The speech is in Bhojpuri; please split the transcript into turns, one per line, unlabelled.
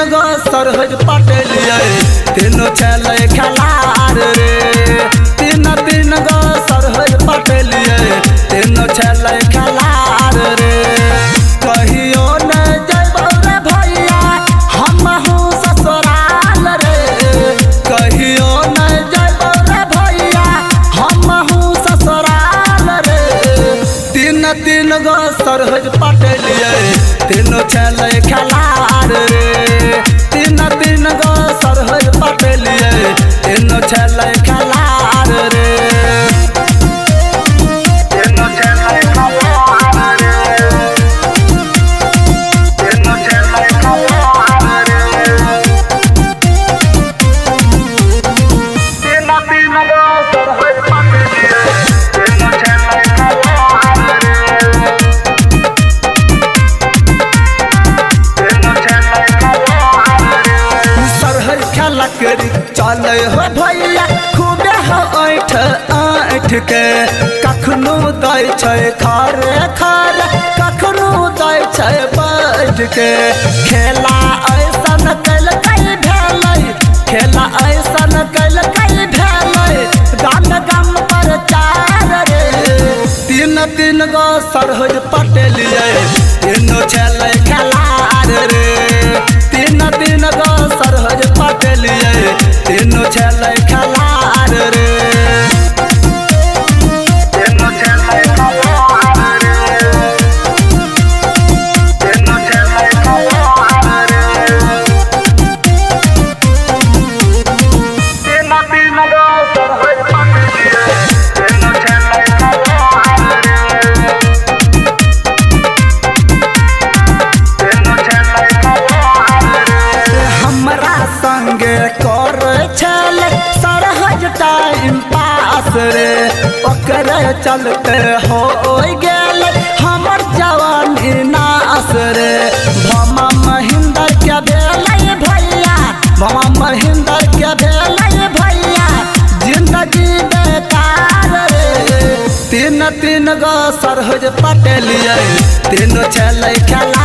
गो सरहज पटेलिए तीनों चले खलार रे। तीन गो सरहज पटेलिए तीनों चले खलार रे। कहियो न जइबौ रे भैया हमहू ससुराल रे। कहियो न जइबौ रे भैया हमहू ससुराल रे। तीन गो सरहज पटेलिए तीनों चले खलार रे। तीन गो सरहज पटेलिए तीनों चले खलार रे। तीनों चले खलार रे। तीनों चले खलार रे। तीन गो सरहज पटेलिए तीनों चले खलार रे। चले हो भैया खूबे हो ऐठ ऐठ के कखनो दै छै खारे खारे कखनो दै छै बैठ के। खेला ऐसन कैल कई भेलै खेला ऐसन कैल कई भेलै गाम गाम पर चार रे। तीन गो सरहज पटेलिए तीनों चले खलार रे। तीन गो सरहज पटेलिए तीनों चले खलार रे। तीनों चले खलार रे। तीनों चले खलार रे। तीन गो सरहज पटेलिए तीनों चले खलार रे। तीनों चले खलार रे। हमरा संगे कर चले सरहज टाइम पास रे। ओकरे चलते हो गेल हमर जवानी नास रे। भमा महेंद्र के भेलै भैया भमा महेंद्र के भेलै भैया जिंदगी बेकार रे। तीन गो सरहज पटेलिए तीनों चले खला